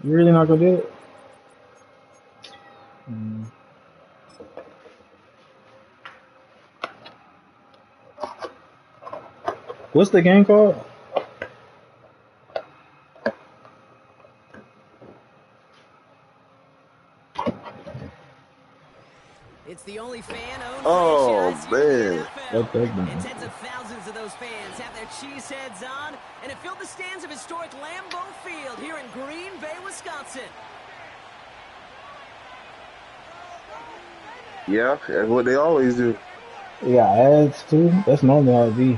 You really not gonna do it? Mm. What's the game called? It's the only fan-owned Oh franchise here in the man. What the NFL. And tens of thousands of those fans have their cheese heads on, and it filled the stands of historic Lambeau Field here in Green Bay, Wisconsin. Yeah, that's what they always do. You got ads too? That's normally how it be.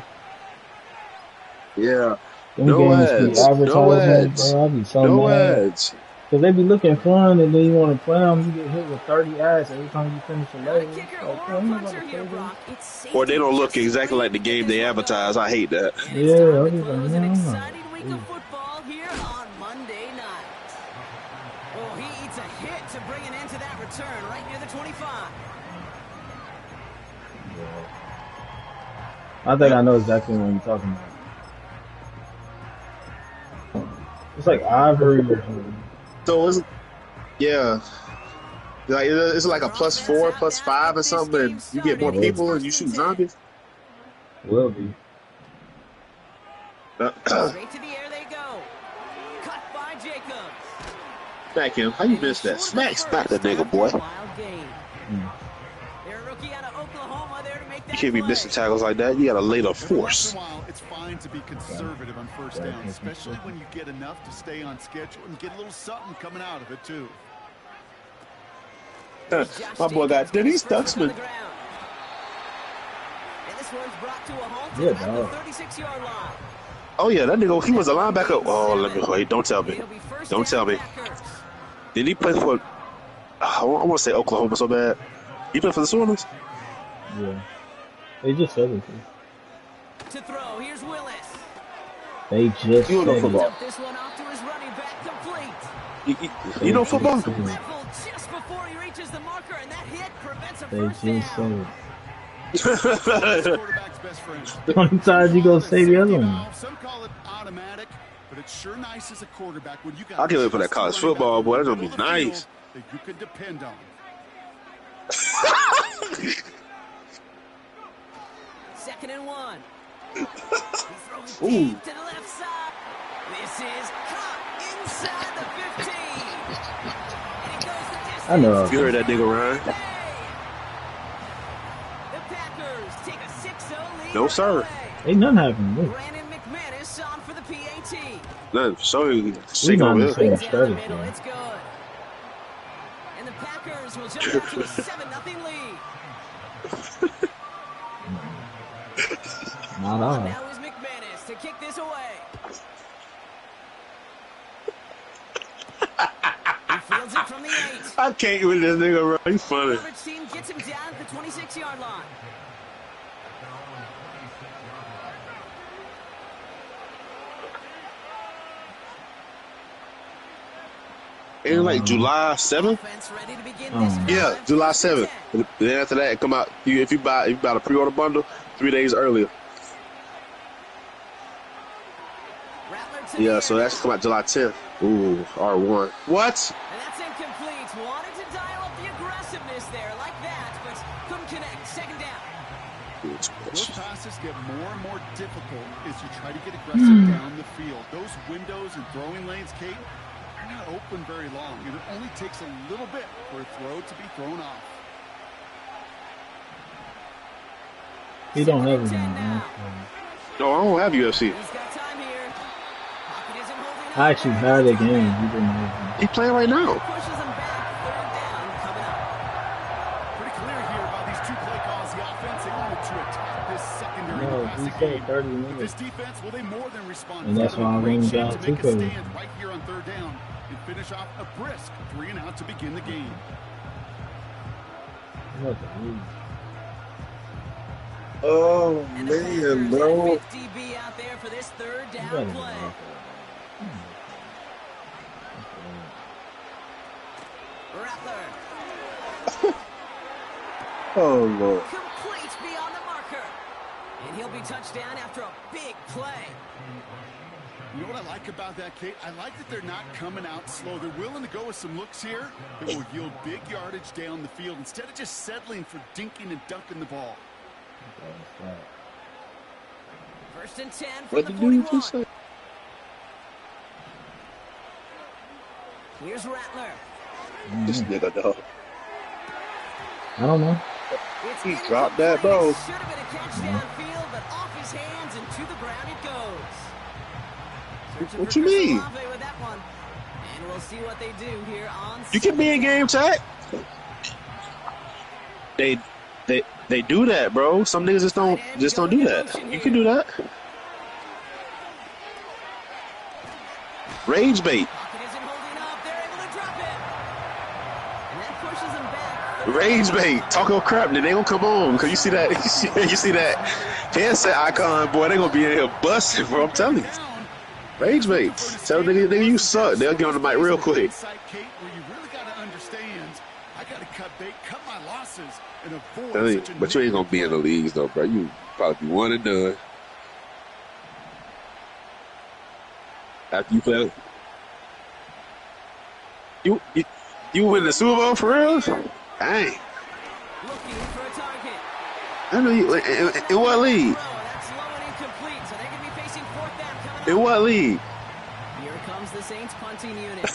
Yeah. Them No games be ads. No advertisements, ads. bro. I be so No mad. ads. Cause they be looking fun and then you want to play them, you get hit with 30 ads every time you finish a Not a level. kicker Like, or a I'm not about punter to here, play this. Brock. It's Or they safety don't look just exactly like waiting the to get game this they one going. advertise. I hate that. And it's Yeah, time I to was like, close man, an I'm not. exciting week of football here on Monday night. Oh, he eats a hit to bring an end to that return right near the 25. I think I know exactly what you're talking about. It's like Ivory or something. So it's it's like a +4, +5 or something, and you get more Will, people and you shoot zombies. will be. Straight to the air they go. Cut by Jacobs. Smack him. How you missed that? Smack that nigga, boy. They're a rookie out of Oklahoma there to make that You can't be play. missing tackles like that. You got to lay the Every force. once in a while, it's fine to be conservative on first down, especially when you get enough to stay on schedule and get a little something coming out of it, too. My boy got Denise Stuxman. And this one's brought to a halt Yeah, at the dog. 36-yard line. Oh yeah, that nigga. He was a linebacker. Oh, let me wait. Don't tell me. It'll be first Don't tell down, me. Packers. Did he play for? I want to say Oklahoma so bad. He played for the Sooners. Yeah. They just said it. To throw, here's Willis. They just You know said football. it. Dump this one off to his running back, complete. You know football. Level just before he reaches the marker, and that hit prevents a They first just said down. it. Quarterback's best friend. How many times you gonna say the other one? Some call it automatic, but it's sure nice as a quarterback when you got I can't wait for that college football, boy. That's gonna be nice. that you can depend on. 2nd and 1. He's throwing deep to the left side. This is caught inside the 15. And it goes the distance. I know. You heard that nigga Ryan? The Packers take a 6-0 lead. No, sir. Ain't nothing happening. Look. Brandon McManus on for the PAT. Nothing. So he We shaking not over in the here. same Down the strategy. middle, it's good. And the Packers will jump out to a 7-0 lead. Not on. Now is McManus to kick this away. He fields it from the 8. I can't with this nigga Ryan. He's funny. Coverage team gets him down at the 26-yard line. Ain't it like July 7th? Offense ready to begin this Yeah, drive. July 1st and 7th. 10. Then after that, it come out. If you buy a pre-order bundle 3 days earlier. Rattler to the Yeah, air. so that's come out July 10th. Ooh, R1. What? And that's incomplete. Wanted to dial up the aggressiveness there like that, but couldn't connect. 2nd down. Those passes get more and more difficult as you try to get aggressive down the field. Those windows and throwing lanes, Kate, are not open very long, and it only takes a little bit for a throw to be thrown off. He don't have 2nd and 10 it, man. now. No, I don't have UFC. He's got time here. Pocket isn't holding I up. actually had a game. He didn't have He playing right now. Pushes him back. 3rd down coming up. Pretty clear here about these two play calls. The offense, they wanted to attack this secondary No, to pass he the said game. 30 But this minutes. defense, well, they more than responded. And that's They did why a I great went job down to make a 2K. stand right here on 3rd down and finish off a brisk 3 and out to begin the game. What the hell? Oh And the man, Packers bro. have 50 DB out there for this 3rd You down better get play. off Rattler Oh Lord. complete beyond the marker. And he'll be touched down after a big play. You know what I like about that, Kate? I like that they're not coming out slow. They're willing to go with some looks here that will yield big yardage down the field instead of just settling for dinking and dunking the ball. First and 10 from What the did you 41. just say? Here's Rattler. This nigga, dog. I don't know. It's He dropped that, bro. It should have been a catch downfield, but off his hands and to the ground it goes. Searching What for you Chris mean? Olave with that one. And we'll see what they do here on You can be in game chat. They do that, bro. Some niggas just don't do that. You can do that. Rage bait. Pocket isn't holding up. They're able to drop it. And that pushes him back. Rage bait. Talking crap, then they gonna come on because you see that. You see that headset icon, boy. They gonna be in here busting, bro. I'm telling you. Rage bait. Tell nigga you suck. They'll get on the mic real quick. Kate, where you really got to understand, I got to cut bait, cut my losses, and avoid Tell you, such a but you ain't gonna be in the leagues though, bro. You probably be one and done. After you play, you win the Super Bowl for real? Dang. Looking for a target. I know you. In what league? That's low and incomplete, so they're going to be facing fourth down coming up. In what league? Here comes the Saints punting unit. And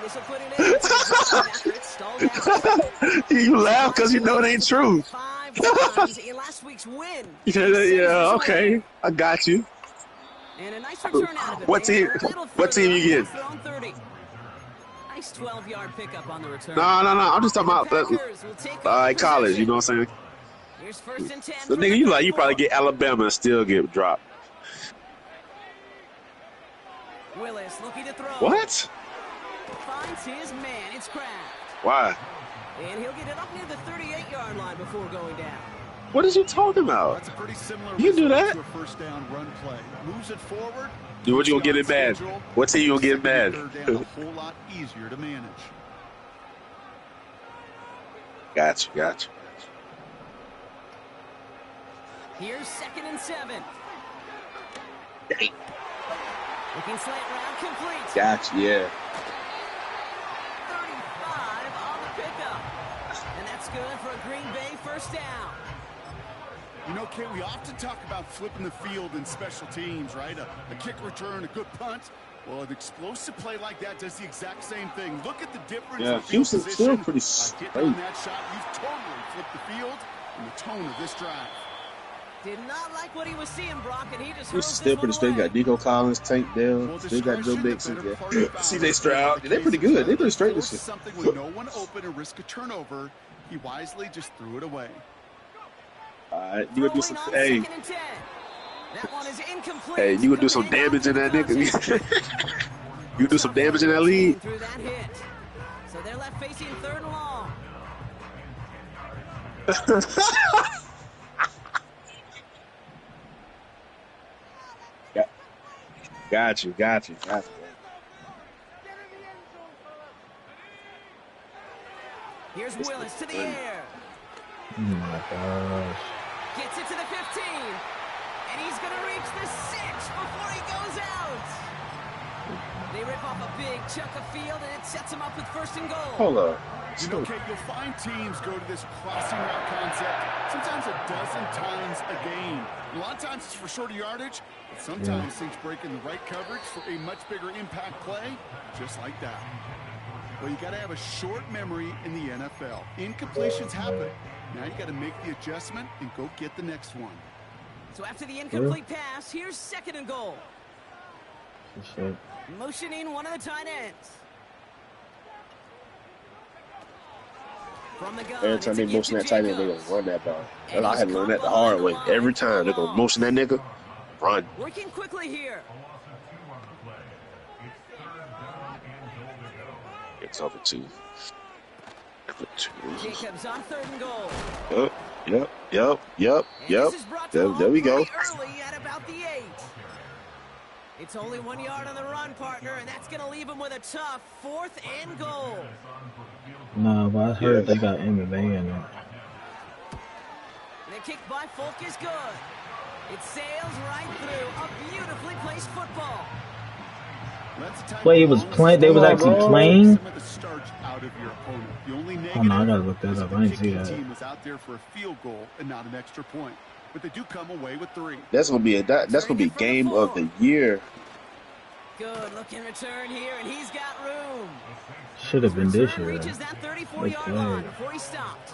this will put it in. It's a drive after it stalled out. You laugh because you know it ain't true. 5 times in last week's win. Yeah, okay. I got you. And a nice return out of it. What team? What team you get? Nice 12-yard pickup on the return. No. I'm just talking about college. You know what I'm saying? Here's first and 10. So nigga, you probably get Alabama and still get dropped. Willis looking to throw. What? Finds his man. It's Kraft. Why? And he'll get it up near the 38-yard line before going down. What is you talking about? That's a pretty similar You do that? to a first down run play. Moves it forward. Dude, what you gonna get it bad? What team you gonna get it bad? Third down, a whole lot easier to manage. Got you. Here's second and 7. Dang. Looking slant route complete. Got you, yeah. 35 on the pickup. And that's good for a Green Bay first down. You know, Kate, we often talk about flipping the field in special teams, right? A kick return, a good punt. Well, an explosive play like that does the exact same thing. Look at the difference Yeah, in field Houston's position. still pretty Getting straight. on that shot, you've totally flipped the field and the tone of this drive. Did not like what he was seeing, Brock, and he just Houston's hurls still this pretty one straight. away. Got Nico Collins, Tank Dell. Well, They got Joe discretion, Mixon. the better Yeah. part about CJ it. Stroud. In They're the pretty case of good. They pretty straight Forced this year. something with no one open and risk a turnover. He wisely just threw it away. All right, you gonna do some? Throwing on Hey, second and 10. That one is incomplete. hey, you gonna do some damage in that nigga? You do some damage in that league? Through that hit. So they're left facing third and long. Got you. Here's Willis to the air. Oh my gosh. Gets it to the 15. And he's going to reach the 6 before he goes out. They rip off a big chunk of field, and it sets him up with first and goal. Hold up. You know, Kate, you'll find teams go to this crossing route concept sometimes a dozen times a game. A lot of times it's for shorter yardage, but sometimes things break in the right coverage for a much bigger impact play, just like that. Well, you got to have a short memory in the NFL. Incompletions happen. Now you got to make the adjustment and go get the next one. So after the incomplete pass, here's second and goal. Shit. Motioning one of the tight ends. From the gun, Every time they motion that tight end, they gonna run that ball. And I had to learn that the hard way. Every time they gonna motion that nigga, run. Working quickly here. It's over two. Jacobs on third and goal. Yep. And this is brought to There we go. pretty early at about the 8. It's only 1 yard on the run, partner, and that's going to leave him with a tough 4th and goal. Nah, but I heard they got MMA in it. And the kick by Folk is good. It sails right through a beautifully placed football. Wait, it was playing. They was actually playing. Some of the starch out of your opponent. The only Oh no, I negative gotta look that was up. the I didn't see kicking that. team was out there for a field goal and not an extra point. But they do come away with 3. That's gonna be that's gonna be game of the year. Good looking return here, and he's got room. Should have been this Return year. reaches that 34-yard line before he stopped.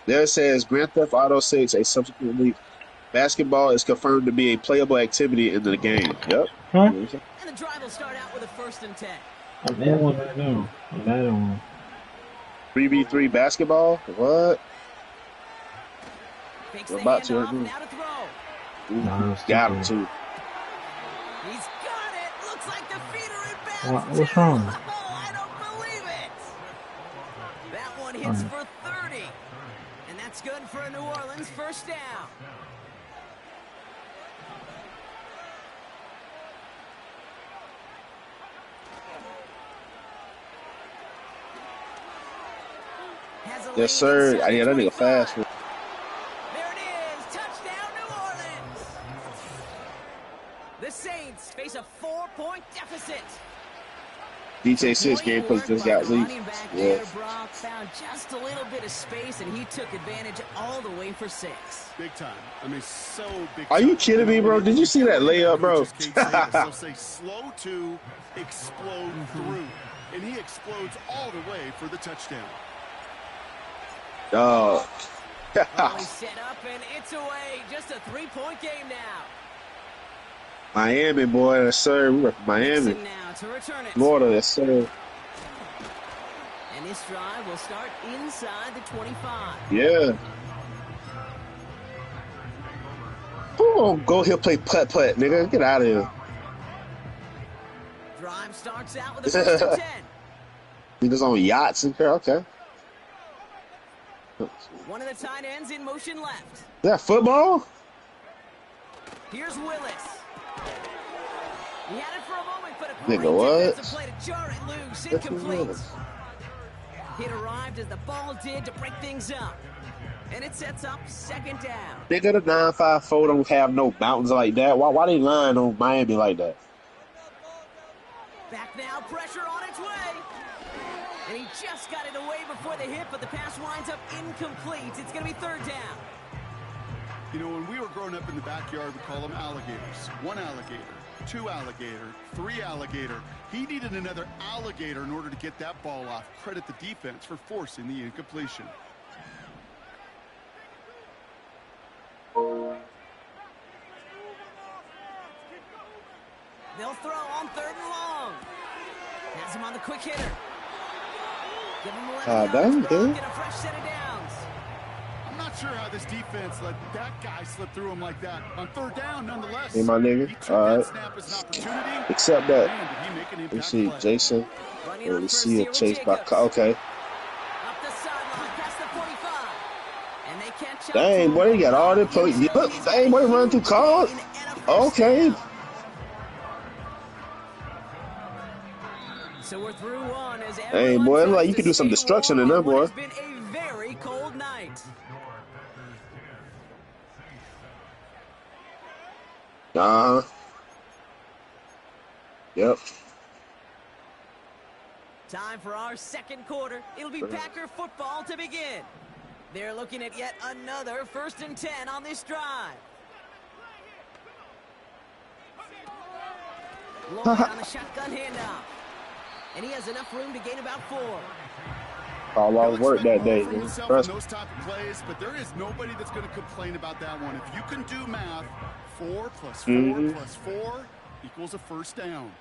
There it says Grand Theft Auto 6, a subsequently basketball is confirmed to be a playable activity in the game. Yep. Huh? And the drive will start out with a 1st and 10. I'm in one right now. I'm at one. 3v3 basketball? What? Fakes We're the about to, handoff, right now. now to throw. Ooh, Nah, it's got him stupid. too. He's got it. Looks like the feeder in bounds. What's wrong? Oh, I don't believe it. That one hits for 30. And that's good for a New Orleans first down. Yes, sir. Yeah, that nigga fast. There it is. Touchdown, New Orleans. The Saints face a 4-point deficit. DJ 6 game because just got leaked. Yeah. Brock found just a little bit of space, and he took advantage all the way for 6. Big time. I mean, so big. Are you kidding me, bro? Did you see that layup, bro? They'll say slow to explode through, and he explodes all the way for the touchdown. Dog. Well, set up, and it's away. Just a 3-point game now. Miami, boy. Yes, sir. We were from Miami. Now to return it. Florida, yes, sir. And this drive will start inside the 25. Yeah. Who gonna go here play putt-putt, nigga? Get out of here. Drive starts out with a 1st and 10. Niggas on yachts and crap. Okay. One of the tight ends in motion left. Is that football? Here's Willis. He had it for a moment, but a Nigga, great what? defensive play to jar it loose, incomplete. It arrived as the ball did to break things up. And it sets up 2nd down. Nigga, the 954 don't have no mountains like that. Why they lying on Miami like that? Back now, pressure on its way. And he just got it away before the hit, but the pass winds up incomplete. It's going to be 3rd down. You know, when we were growing up in the backyard, we call them alligators. 1 alligator, 2 alligator, 3 alligator. He needed another alligator in order to get that ball off. Credit the defense for forcing the incompletion. They'll throw on 3rd and long. Has him on the quick hitter. Give him 11 yards, dude. get a fresh set of downs. I'm not sure how this defense let that guy slip through him like that. On 3rd down, nonetheless. Hey, my nigga. He took All that right. snap as an opportunity. Except that. Man, did he make an We impact see play. Jason. Running Or on we first see here a with chase by. Jacobs. Okay. Up the sideline, past the 45. And they catch up Dang, to boy, they got all the him. police. Dang, boy, they run through cars. Okay. So we're through one as Hey, boy, it look like you could do some destruction in there, boy. It's been a very cold night. Uh-huh. Yep. Time for our 2nd quarter. It'll be Packer football to begin. They're looking at yet another 1st and 10 on this drive. Lloyd on the shotgun handoff. And he has enough room to gain about 4. All out work that day. From himself Trust in me. those type of plays, but there is nobody that's going to complain about that one. If you can do math, 4 plus 4 plus 4 equals a 1st down.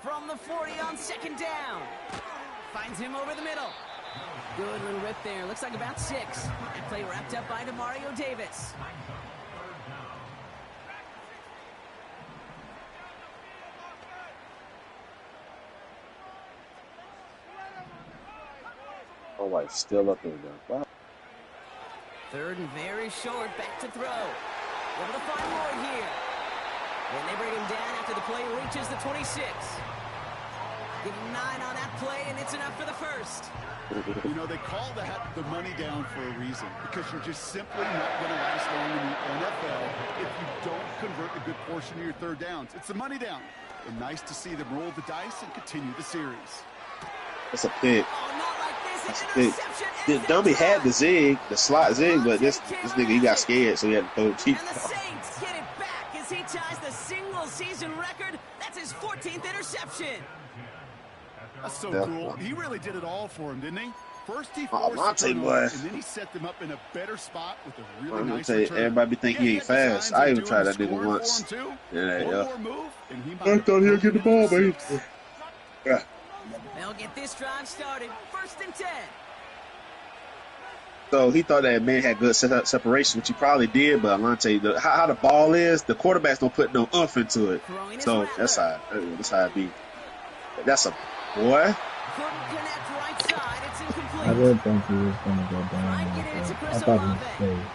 From the 40 on 2nd down. Finds him over the middle. Good little rip there. Looks like about 6. That play wrapped up by Demario Davis. My wife's still up in there. Wow. 3rd and very short. Back to throw. Able to find Lloyd here. And they bring him down after the play reaches the 26. Give him 9 on that play, and it's enough for the first. You know, they call that the money down for a reason, because you're just simply not going to last long in the NFL if you don't convert a good portion of your third downs. It's the money down. And nice to see them roll the dice and continue the series. That's a pick. Oh, not like this. That's An a pick. interception. The and dummy touchdown. had the zig, the slot zig, but this nigga, he got scared, so he had to throw the cheap. And the Saints get it back as he ties the single-season record. That's his 14th interception. That's so Yeah. cool. He really did it all for him, didn't he? First he Oh, forced Monte, the boy. turnover, and then he set them up in a better spot with a really I'm gonna nice tell you, return. everybody be thinking he ain't had the fast. signs I of even doing tried the that nigga scoring once. for him, too. Yeah, One yeah. more move, and he might I have thought he'd get the ball, broken baby. six. Yeah. They'll get this drive started. 1st and 10. So he thought that man had good separation, which he probably did, but Alante, how the ball is, the quarterbacks don't put no oomph into it. Throwing his So Rattler. that's how it be. That's a boy. Couldn't connect right side. It's incomplete. I didn't think he was going to go down. Trying to Like get it into that. I Chris thought he was Olave. safe.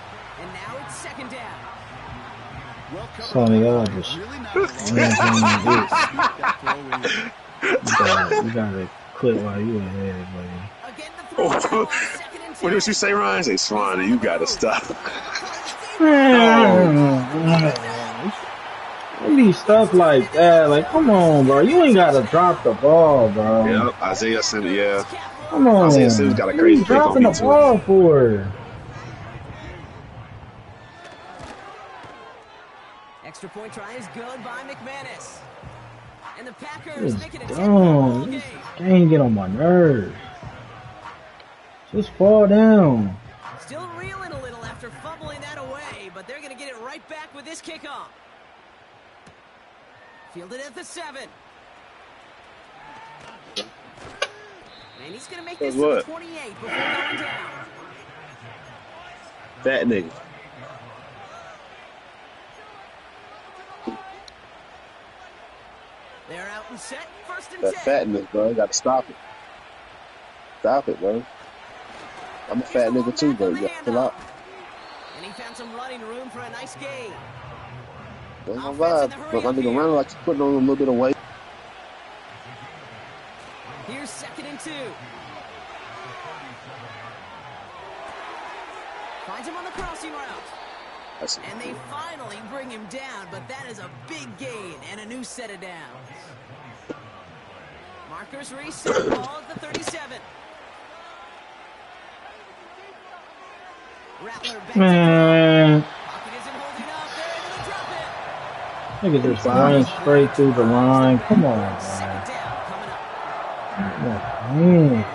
And now it's 2nd down. Well covered. Sonny, y'all just Really not alone. ran down the Sneak that throw in. you gotta quit while you ahead, buddy. Again, the throw is on 2nd and 10. What did you say, Ryan? Say, Swanee, you gotta stop. It be stuff like that. Like, come on, bro. You ain't gotta drop the ball, bro. Yeah, Isaiah Simmons, yeah. Come on. Isaiah Simmons got a What crazy you pick on dropping me, the too. ball for? Extra point try is good by McManus. And the Packers Just make it a 10-point ball dumb. game. This game get on my nerves. Just fall down. Still reeling a little after fumbling that away, but they're going to get it right back with this kickoff. Fielded at the 7. And he's going to make this to the What? 28 before going down. Fat nigga. They're out and set. 1st and That 10. fatness, bro. You gotta stop it. Stop it, bro. I'm a Here's fat the nigga too, long bro. back You on gotta the chill out. handoff. And he found some running room for a nice gain. Don't Offense lie. in the hurry But my up nigga here. running like he's putting on a little bit of weight. Here's 2nd and 2. Finds him on the crossing route. That's And they finally bring him down, but that is a big gain and a new set of downs. Markers reset, ball at the 37. Rattler back to Man, throw. Pocket isn't holding up. They're able to drop it. nigga just ran straight through the line. Come on, man. 2nd down coming up. Come on, man.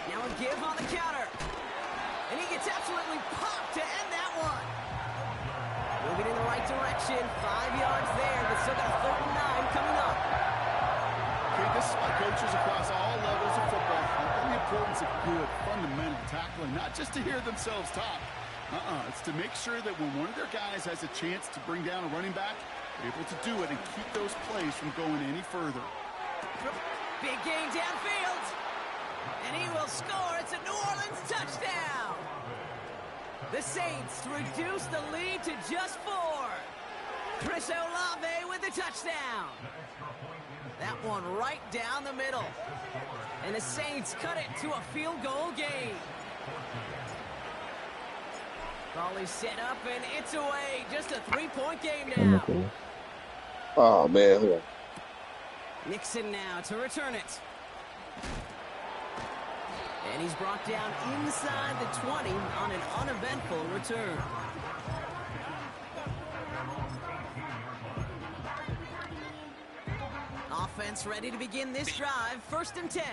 Now a give on the counter. And he gets absolutely popped to end that one. Moving in the right direction. 5 yards there, but still got a 3rd and 9 coming up. Okay, this is why coaches across all levels of football understand the importance of good, fundamental tackling, not just to hear themselves talk. It's to make sure that when one of their guys has a chance to bring down a running back, they're able to do it and keep those plays from going any further. Big gain downfield. And he will score. It's a New Orleans touchdown. The Saints reduce the lead to just 4. Chris Olave with the touchdown. That one right down the middle. And the Saints cut it to a field goal game. Ball is set up and it's away. Just a 3-point game now. Chemical. Oh man, hold on. Nixon now to return it. And he's brought down inside the 20 on an uneventful return. Offense ready to begin this drive. 1st and 10.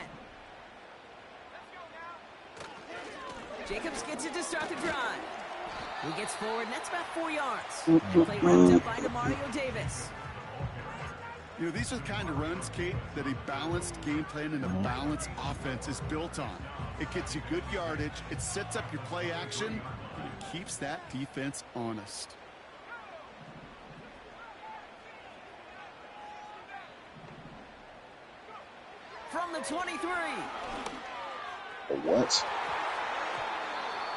Jacobs gets it to start the drive. He gets forward, and that's about 4 yards. Play wrapped up by DeMario Davis. You know, these are the kind of runs, Kate, that a balanced game plan and a balanced offense is built on. It gets you good yardage, it sets up your play action, and it keeps that defense honest. From from the 23. What?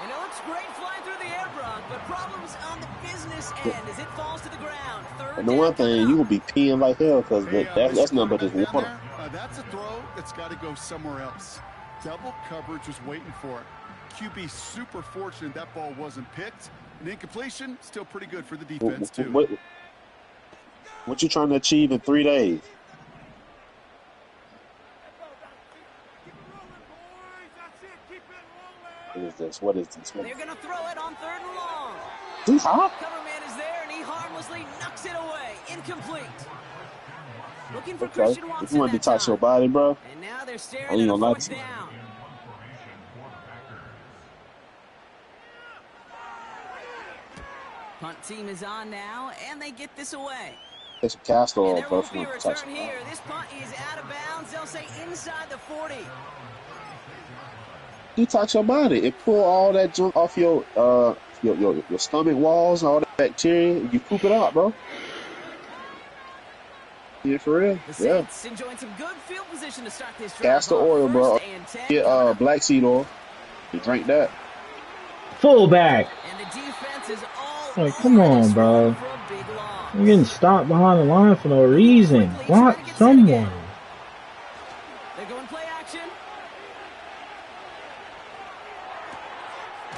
And it looks great flying through the air, Brock, but problems on the business end as it falls to the ground. Third And the down one thing, coming you will up. be peeing like hell because Hey, that's nothing but just down water. there, that's a throw that's got to go somewhere else. Double coverage was waiting for it. QB super fortunate that ball wasn't picked. An incompletion, still pretty good for the defense, too. What you trying to achieve in 3 days? What is this? What is this? They're going to throw it on 3rd and long. Too hot? Coverman is there, and he harmlessly knocks it away. Incomplete. Looking for Okay. Christian If Watson you want to that touch time. your body, bro, And now they're I staring ain't at a gonna lie 4th to you. down. Punt team is on now, and they get this away. take some castor And oil, there bro. won't If be you a want to touch return it. here. This punt is out of bounds. They'll say inside the 40. You touch your body. It pull all that junk off your stomach walls, all that bacteria. You poop it out, bro. Yeah, for real. The Yeah. Saints enjoying some good field position to start this drive. Castor off. oil, bro. 1st and 10 Get coming up. black seed oil. You drink that. Fullback. And the defense is all Like, come over on, this bro. one for a big loss. I'm getting stopped behind the line for no reason. Block someone. They're going play action.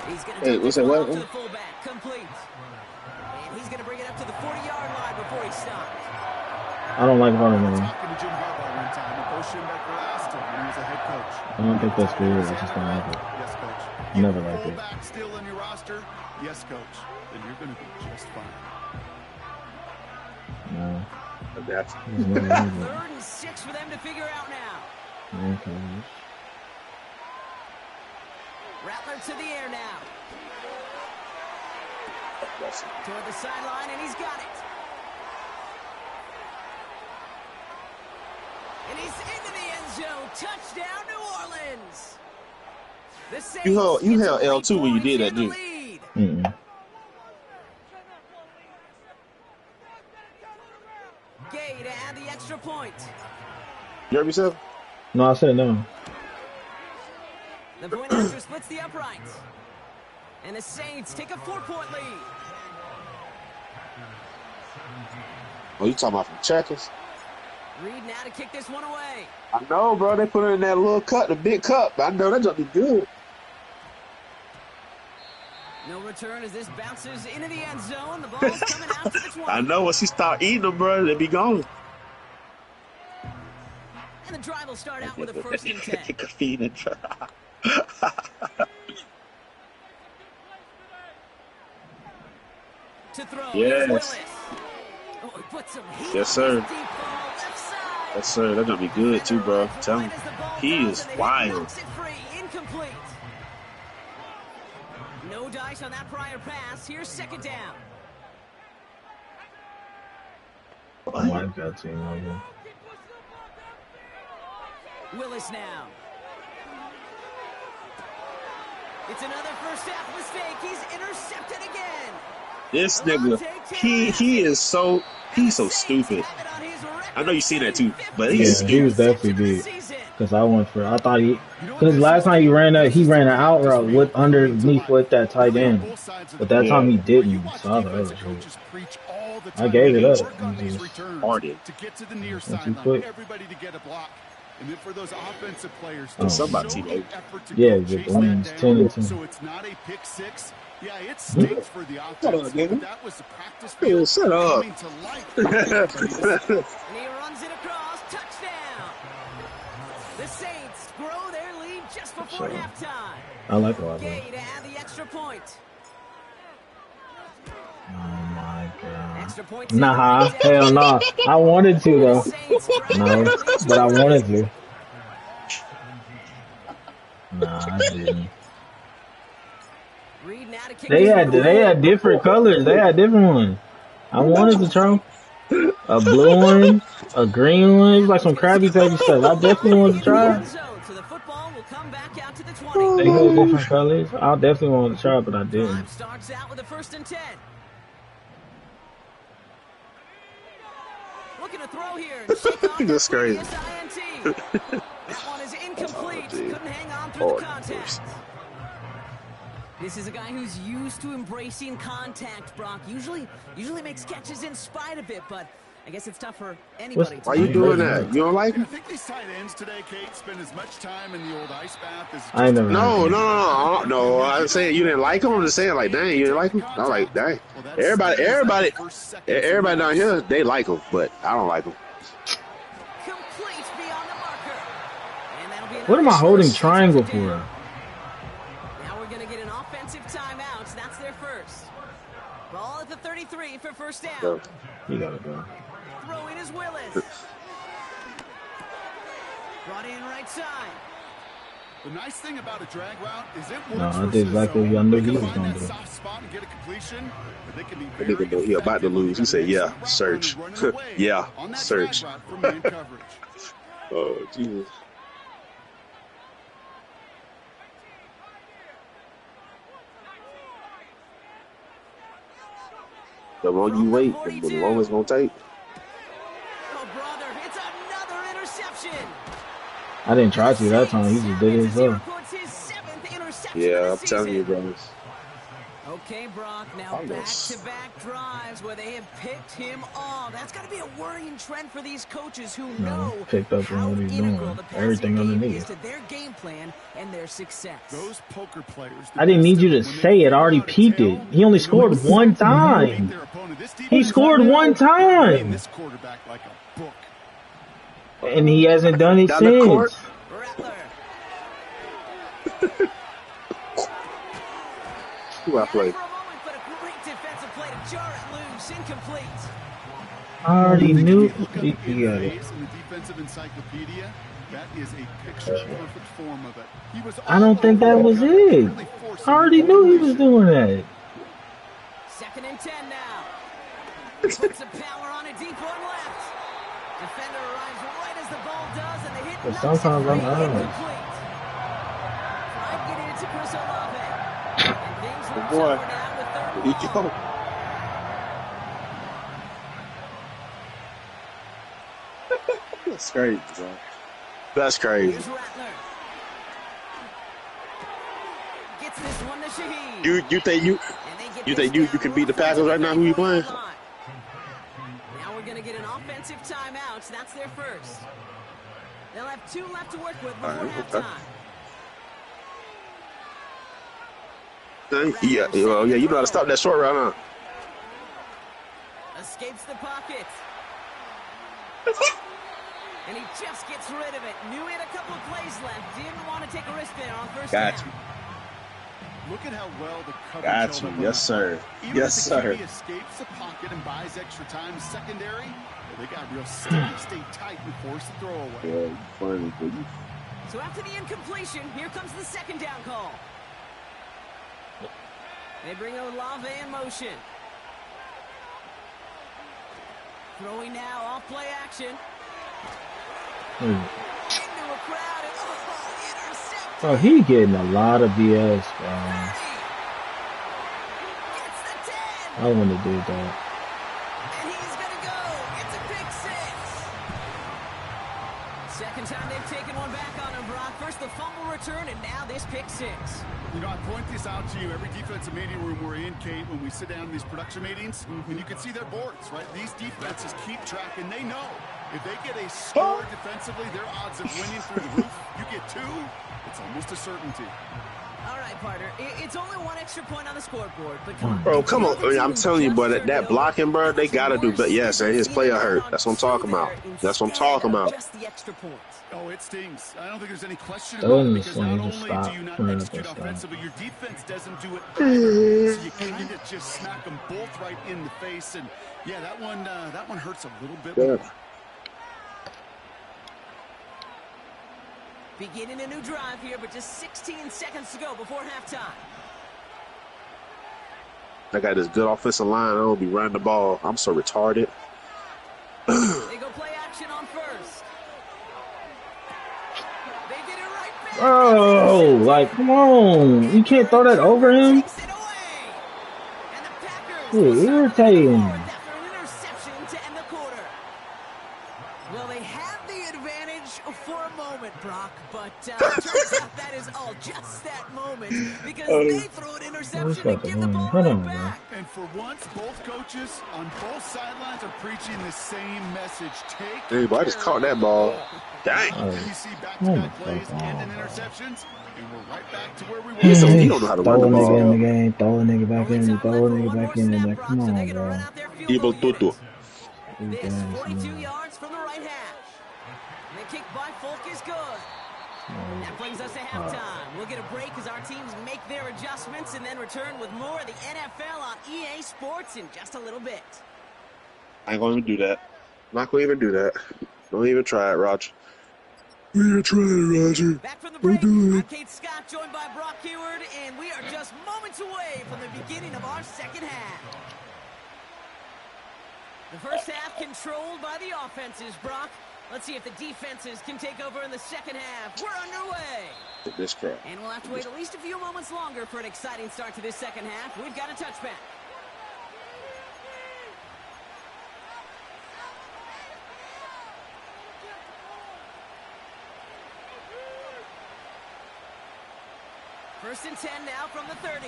He's going to Hey, take what's this that, one what? off to the fullback. Complete. And he's going to bring it up to the 40-yard line before he stops. I don't like running man. Talking to Jim Harbaugh one time, and Bo Schembechler asked him when he was a head coach. I don't think that's good. I just don't like it. Yes, coach. Never liked it. Fullback still in your roster? Yes, coach. Then you're going to be just fine. No. That's There's no reason. 3rd and 6 for them to figure out now. Okay. Rattler to the air now. that's Toward the sideline, and he's got it. And he's into the end zone. Touchdown, New Orleans. The Saints You held get to L2 when you 3 did that, points didn't in the lead. Mm-mm. Gay to add the extra point. You heard me, Seth? No, I said no. The point after splits the uprights. And the Saints take a 4-point lead. Oh, you talking about from Checkers? Reed now to kick this one away. I know, bro. They put it in that little cup, the big cup. I know that gonna be good. No return as this bounces into the end zone. The ball's coming out to the 20. I know. Once he start eating them, bro, they be gone. And the drive will start out with a 1st and 10. Caffeine and To throw. Yes. Here's Willis. Oh, he puts some heat Yes, on sir. this deep ball left side. Yes, sir. That's gonna be good too, bro. Tell him. He is wild. Knocks it free. Incomplete. No dice on that prior pass. Here's 2nd down. I like that team. Over. Willis now. It's another first half mistake. He's intercepted again. This nigga, he's so stupid. I know you seen that too, but he's Yeah, he was definitely good. Because I thought because last time he ran an out route with underneath with that tight end. But that time he didn't. So I was like, oh, I gave it up. Harded. To get to the near you sideline, put- everybody to get a block. And then for those offensive players, Oh. Somebody show T-Day. the effort to Yeah, go the chase ones that 10 down, and 10. so it's not a pick six. Yeah, it stinks for the offense. Shut up, nigga. but that was the practice Dude, field shut up. coming to life. Everybody And he runs it across. Touchdown. The Saints grow their lead just before Sure. halftime. I like a lot of Gay that. to add the extra point. Oh my god. Extra point. Nah, hell no. I wanted to though. Saints grow No, their lead but I just wanted to. Nah, I didn't. Reed now to kick They this had one away. different colors. They had different ones. I wanted to try a blue one, a green one. It was like some Krabby Patty stuff. I definitely wanted to try. End zone, so the football will come back out to the 20. They had different colors. I definitely wanted to try, but I didn't. Drive starts out with a 1st and 10. Looking to throw here and shake off That's crazy. INT. That one is incomplete. Couldn't hang on through the contact. This is a guy who's used to embracing contact, Brock. Usually makes catches in spite of it, but I guess it's tough for anybody. Why you doing that? You don't like him? I think these tight ends today, Kate, spend as much time in the old ice bath as I never. No. I'm saying you didn't like him. I'm just saying, like, dang, you didn't like him. I'm like, dang. Everybody down here, they like him, but I don't like him. Complete beyond the marker. And that'll be What am I holding triangle for? Now we're going to get an offensive timeout. That's their first. Ball at the 33 for first down. So, You gotta go. Throwing is Willis. Brought in right side. The nice thing about a drag route is it works. No, I did exactly what I knew he was gonna do. Soft spot and get a completion. They can be that nigga know he about to lose. He said, "Yeah, search. Yeah, search." Oh, Jesus. The longer you wait, the longer it's gonna take. Oh, brother, it's another interception. I didn't try to that time. He just did it himself. Yeah, I'm telling you, brothers. Okay, Brock, now back-to-back drives where they have picked him off. That's got to be a worrying trend for these coaches who know picked up on what he's doing. Everything underneath. To their game plan and their success. Those poker players. I didn't need you to say it. I already peeped it. He only scored one time. He scored one time. This quarterback like a book. And he hasn't done it since. Who I play? I already knew he got it. In the defensive encyclopedia, that is a picture-perfect form of it. He was I don't think that was it. I already knew he was doing that. 2nd and 10 now. Puts some power on a deep one left. Defender arrives right as the ball does, and the hit. But sometimes I'm not. Tried getting it to Chris Olave. And things look Boy. tougher now with third He and go. long. That's crazy, bro. That's crazy. Here's Rattler. Gets this one to Shaheed. You think you can beat the Packers right now? Who you playing? Now we're going to get an offensive timeout. That's their first. They'll have 2 left to work with before halftime. Yeah, you know how to stop that short route, huh? Escapes the pocket. And he just gets rid of it. Knew he had a couple of plays left. Didn't want to take a risk there on first down. Got you. Look at how well the coverage Got held you. up. Yes, sir. Even Yes, if the sir. QB escapes the pocket and buys extra time in secondary, they got real steady, stay tight, and force the throw away. Yeah, you funny, baby. So after the incompletion, here comes the 2nd down call. They bring Olave in motion. Throwing now off play action. Into a crowd and intercepted. Oh, he getting a lot of BS, bro. Gets the 10. I wouldn't have did that. And he's gonna go. It's a pick 6. Second time they've taken one back on him, Brock. First the fumble return, and now this pick 6. You know, I point this out to you every defensive meeting room we're in, Kate, when we sit down in these production meetings, and you can see their boards, right? These defenses keep track, and they know if they get a score defensively, their odds of winning through the roof. You get 2, it's almost a certainty. All right, partner. It's only 1 extra point on the scoreboard, but come on. Bro, come on. I'm telling you, bro, that blocking, bro, they got to do better. Yes, and his player hurt. That's what I'm talking about. That's what I'm talking about. Just the extra points. Oh, it stings. I don't think there's any question Throw about in it, the because sling, not just only stop. do you not Run up execute and stop. offensively, your defense doesn't do it either. So you kind of just smack them both right in the face, and yeah, that one hurts a little bit more. Beginning a new drive here, but just 16 seconds to go before halftime. I got this good offensive line. I don't be running the ball. I'm so retarded. They go play action on first. They get it right back. Oh, like, come on. You can't throw that over him. Takes it away. And the Packers Dude, irritating. after an interception to end the quarter. moment, Brock, but turns out that is all just that moment because they threw an interception and give the ball right back. And for once, both coaches on both sidelines are preaching the same message. Hey, boy, I just caught that ball. Dang. You see back-to-back plays and interceptions, and we're right back to where we were. He don't know how to run the ball. Throw a nigga in the game, throw a nigga back in, throw a nigga back in. Like, come on, bro. Evil Tutu. This 42 yards from the right hash. The kick by Folk is good. That brings us to halftime. We'll get a break as our teams make their adjustments and then return with more of the NFL on EA Sports in just a little bit. I ain't gonna even do that. Not gonna even do that. Don't even try it, Roger. We ain't trying it, Roger. Back from the break, I'm Kate Scott, joined by Brock Heward, and we are just moments away from the beginning of our second half. The first half controlled by the offenses, Brock. Let's see if the defenses can take over in the second half. We're underway. This crap. And we'll have to wait at least a few moments longer for an exciting start to this second half. We've got a touchback. First and 10 now from the 30.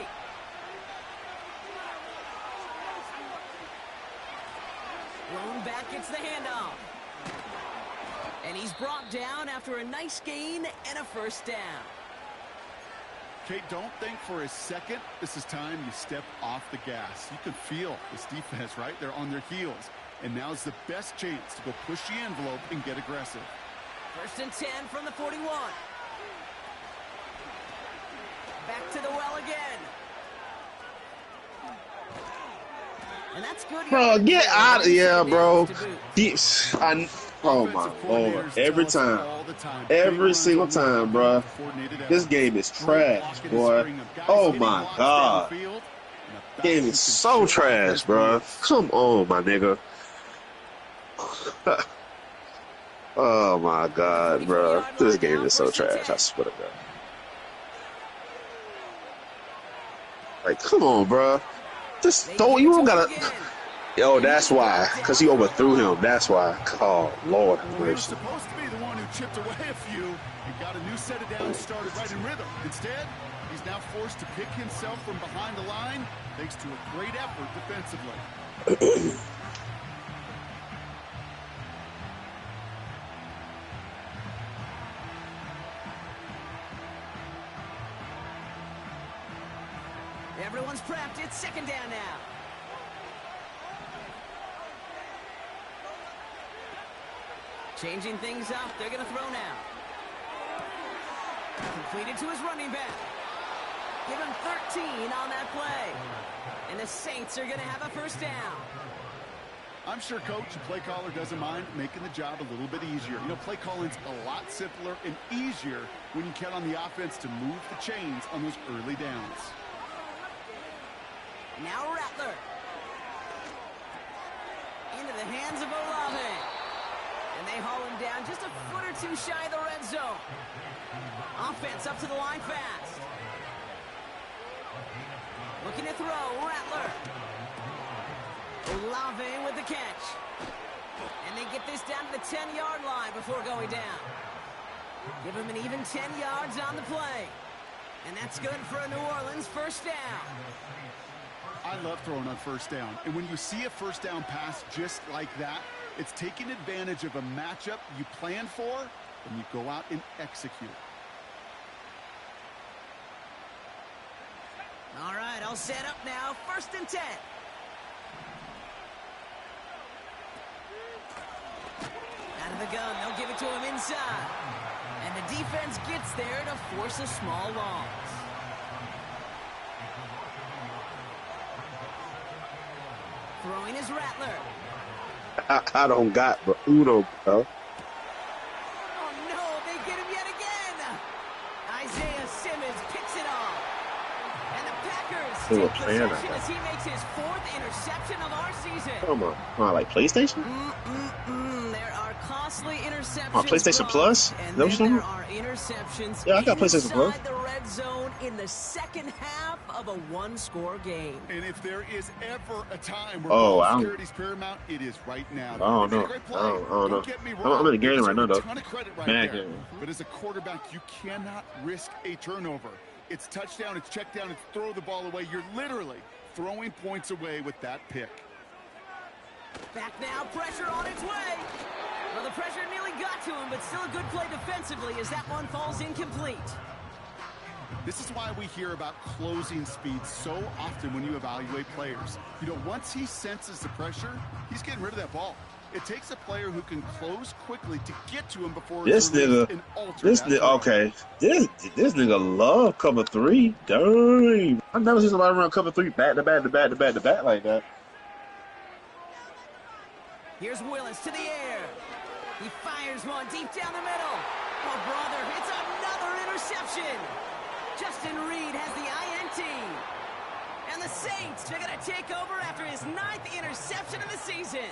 Lone back gets the handoff. And he's brought down after a nice gain and a first down. Kate, don't think for a second this is time you step off the gas. You can feel this defense, right? They're on their heels. And now's the best chance to go push the envelope and get aggressive. First and 10 from the 41. Back to the well again. And that's good. Bro, get out of here, bro. Oh, my Lord. Every time. Every single time, bro. This game is trash, boy. Oh, my God. This game is so trash, bro. Come on, my nigga. Oh, my God, bro. This game is so trash. I swear to God. Like, come on, bro. Just don't. You don't gotta. Yo, that's why. Because he overthrew him. That's why. Oh, Lord. He was supposed to be the one who chipped away a few and got a new set of downs started right in rhythm. Instead, he's now forced to pick himself from behind the line thanks to a great effort defensively. Everyone's prepped. It's second down now. Changing things up. They're going to throw now. Completed to his running back. Give him 13 on that play. And the Saints are going to have a first down. I'm sure coach and play caller doesn't mind making the job a little bit easier. You know, play calling's a lot simpler and easier when you count on the offense to move the chains on those early downs. Now Rattler. Into the hands of Olave. And they haul him down just a foot or two shy of the red zone. Offense up to the line fast. Looking to throw, Rattler. Olave with the catch. And they get this down to the 10-yard line before going down. Give him an even 10 yards on the play. And that's good for a New Orleans first down. I love throwing on first down. And when you see a first down pass just like that, it's taking advantage of a matchup you plan for and you go out and execute. All right, all set up now. First and 10. Out of the gun, they'll give it to him inside. And the defense gets there to force a small loss. Throwing is Rattler. I don't got but Uno, bro. Oh, no, they get him yet again. Isaiah Simmons picks it off. And the Packers They were take playing like possession that. as he makes his 4th interception of our season. Come on, like PlayStation? There are costly interceptions. Oh, PlayStation Brock, Plus? and Is that what then you're there talking are interceptions Yeah, I got PlayStation Plus. inside the red zone in the second half of a one-score game. And if there is ever a time where Oh, ball I don't- security is paramount, it is right now. I don't They made know. a great I play. don't know. Get me I'm wrong. in the game They right now, deserve though. a ton of credit right Bad there. game. But as a quarterback, you cannot risk a turnover. It's touchdown, it's check down, it's throw the ball away. You're literally throwing points away with that pick. Back now, pressure on its way. Well, the pressure nearly got to him, but still a good play defensively as that one falls incomplete. This is why we hear about closing speed so often when you evaluate players. You know, once he senses the pressure, he's getting rid of that ball. It takes a player who can close quickly to get to him before This it's released nigga- and alter This that nigga, throw. okay. This nigga love cover 3. Dang. I've never seen somebody run cover 3 back to back to back to back to back like that. Here's Willis to the air. He fires one deep down the middle. Oh, brother, it's another interception. Justin Reed has the INT. And the Saints are going to take over after his 9th interception of the season.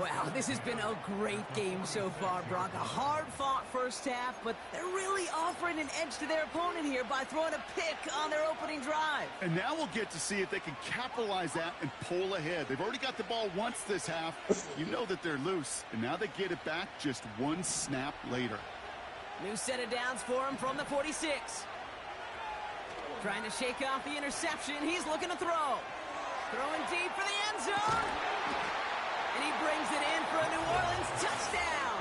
Wow, this has been a great game so far, Brock. A hard-fought first half, but they're really offering an edge to their opponent here by throwing a pick on their opening drive. And now we'll get to see if they can capitalize that and pull ahead. They've already got the ball once this half. You know that they're loose, and now they get it back just one snap later. New set of downs for him from the 46. Trying to shake off the interception. He's looking to throw. Throwing deep for the end zone. And he brings it in for a New Orleans touchdown.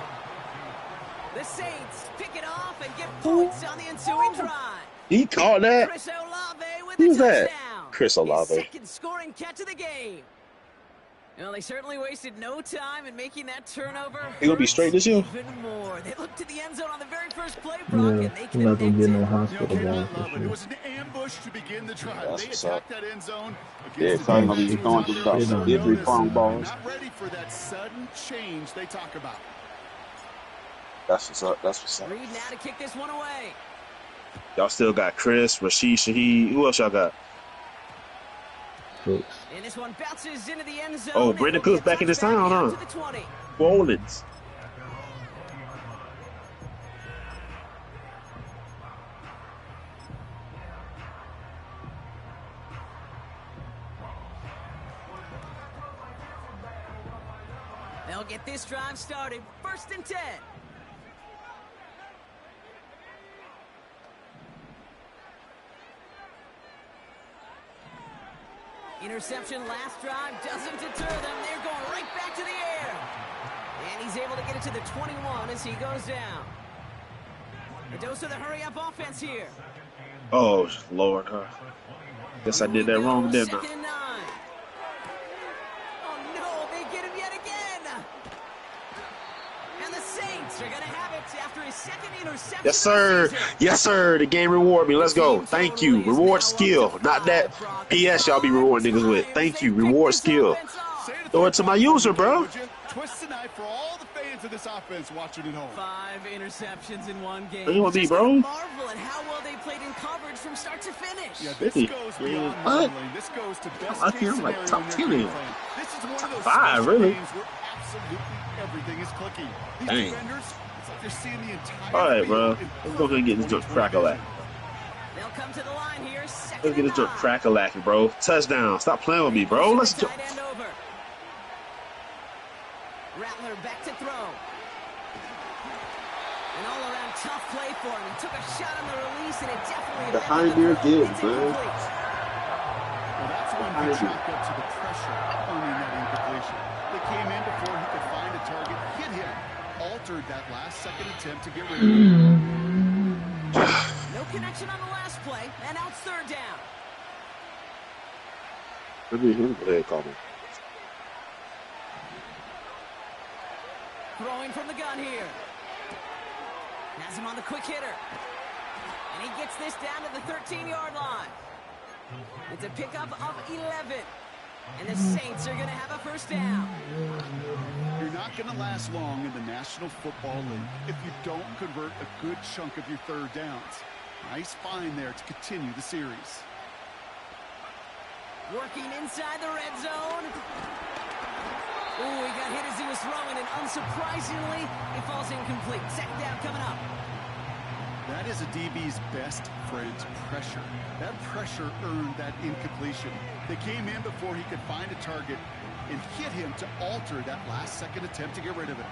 The Saints pick it off and get points on the ensuing drive. He caught that. Chris Olave with Who's the that? touchdown. Chris His Olave. second scoring catch of the game. Well, they certainly wasted no time in making that turnover. He gonna be straight this year? Even more. They looked to the end zone on the very first play, Brock, Yeah, and they you're not gonna get no connected. You know, hospital Ken, I ball love for it. It sure. was an ambush to begin the drive. That's They what's attacked that end zone Yeah, against so I'm gonna the be defense going out to there start who some know every this. phone They're balls. not ready for that sudden change they talk about. That's what's up. That's what's up. Reed now to kick this one away. Y'all still got Chris, Rashid Shaheed. Who else y'all got? Cooks. And this one bounces into the end zone. Oh, It Brandon will be a Cooks back in his touchback town, out huh? to the 20. Rollins. They'll get this drive started. 1st and 10. Interception last drive doesn't deter them. They're going right back to the air. And he's able to get it to the 21 as he goes down. A dose of the hurry-up offense here. Oh, Lord. Guess I did that wrong, didn't I? 2nd and 9. Oh, no, they get him yet again. And the Saints are going to have it after his 2nd interception. Yes, sir. of the season. Yes, sir. The game reward me. Let's go. Thank you. Reward skill. Not that PS y'all be rewarding niggas with. Thank you. Reward skill. Say it a Throw third it to my time, user, bro. would you? Twist the knife for all the fans of this offense watching at home. 5 interceptions in one game. What you want me, Just bro? gotta marvel at how well they played in coverage from start to finish. Yeah, this 50. goes Yeah. beyond What? modeling. This goes to best I case feel like scenario top in their 10 game in. plan. This is one of those 5, special really. games where absolutely everything is clicking. These Dang. defenders, it's like they're seeing the entire All right, bro. field in Let's go ahead and get this joint perfect crack-a-lack. They'll come to the line here. 2nd Let's get this and joint 9. crack-a-lacking, bro. Touchdown. Stop playing with me, bro. Let's go. Tight end over. Rattler back to throw. An all-around tough play for him. He took a shot on the release, and it definitely Behind led to the there throw. good, It's bro. incomplete. Well, that's when they chalked up to the pressure earning that incompletion. They came in before he could find a target, hit him, altered that last-second attempt to get rid of him. No connection on the last play, and now it's 3rd down. Let me go ahead and call me. Throwing from the gun here. Has him on the quick hitter. And he gets this down to the 13-yard line. It's a pickup of 11. And the Saints are going to have a 1st down. You're not going to last long in the National Football League if you don't convert a good chunk of your 3rd downs. Nice find there to continue the series. Working inside the red zone. Ooh, he got hit as he was throwing, and unsurprisingly, he falls incomplete. Second down coming up. That is a DB's best friend, pressure. That pressure earned that incompletion. They came in before he could find a target and hit him to alter that last-second attempt to get rid of it.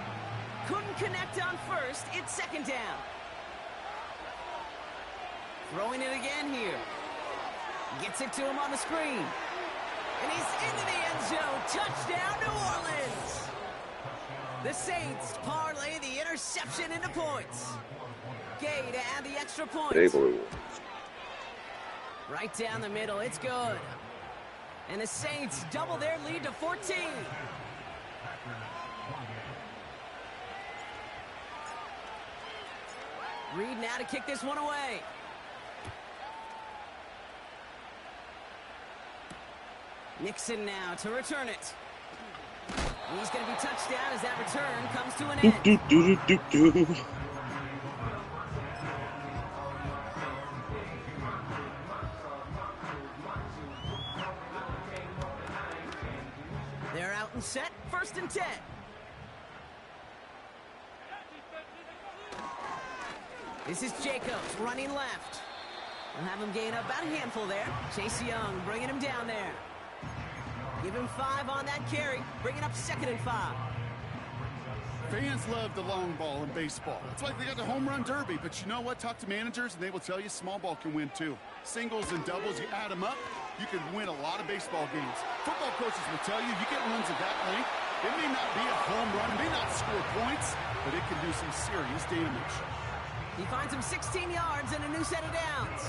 Couldn't connect on first. It's second down. Throwing it again here. Gets it to him on the screen. And he's into the end zone. Touchdown, New Orleans. The Saints parlay the interception into points. Gay to add the extra point. Right down the middle. It's good. And the Saints double their lead to 14. Reed now to kick this one away. Nixon now to return it. He's going to be touchdown as that return comes to an end. They're out and set, 1st and 10. This is Jacobs running left. We'll have him gain about a handful there. Chase Young bringing him down there. Give him 5 on that carry, bringing up 2nd and 5. Fans love the long ball in baseball. It's like they got the home run derby, but you know what? Talk to managers and they will tell you small ball can win too. Singles and doubles, you add them up, you can win a lot of baseball games. Football coaches will tell you get runs of that length. It may not be a home run, may not score points, but it can do some serious damage. He finds him 16 yards and a new set of downs.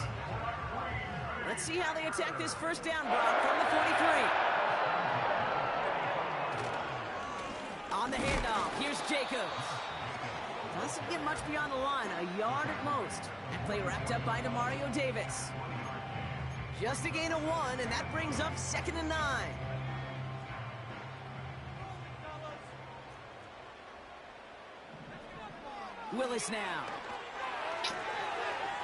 Let's see how they attack this first down block from the 43. On the handoff, here's Jacobs. Doesn't get much beyond the line, a yard at most. That play wrapped up by Demario Davis. Just a gain of 1, and that brings up 2nd and 9. Willis now.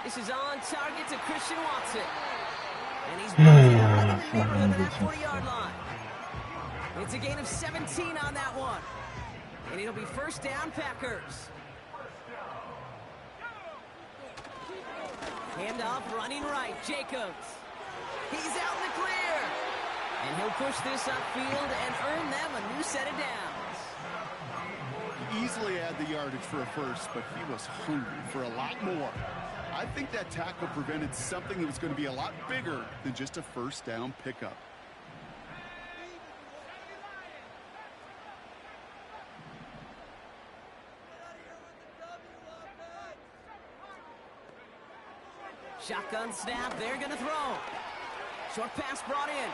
This is on target to Christian Watson. And he's brought down in the neighborhood of that 40-yard line. It's a gain of 17 on that one. And it'll be 1st down, Packers. Handoff running right, Jacobs. He's out in the clear. And he'll push this upfield and earn them a new set of downs. He easily had the yardage for a first, but he was hungry for a lot more. I think that tackle prevented something that was going to be a lot bigger than just a 1st down pickup. Shotgun snap, they're going to throw. Short pass brought in.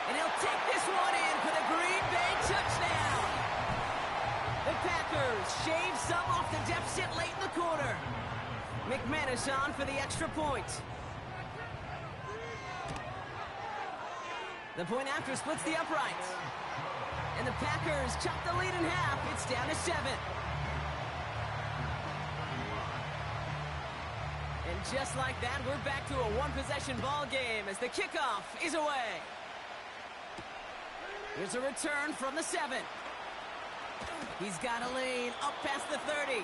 And he'll take this one in for the Green Bay touchdown. The Packers shave some off the deficit late in the quarter. McManus on for the extra point. The point after splits the uprights. And the Packers chop the lead in half. It's down to 7. And just like that, we're back to a one-possession ball game as the kickoff is away. Here's a return from the 7. He's got a lane up past the 30.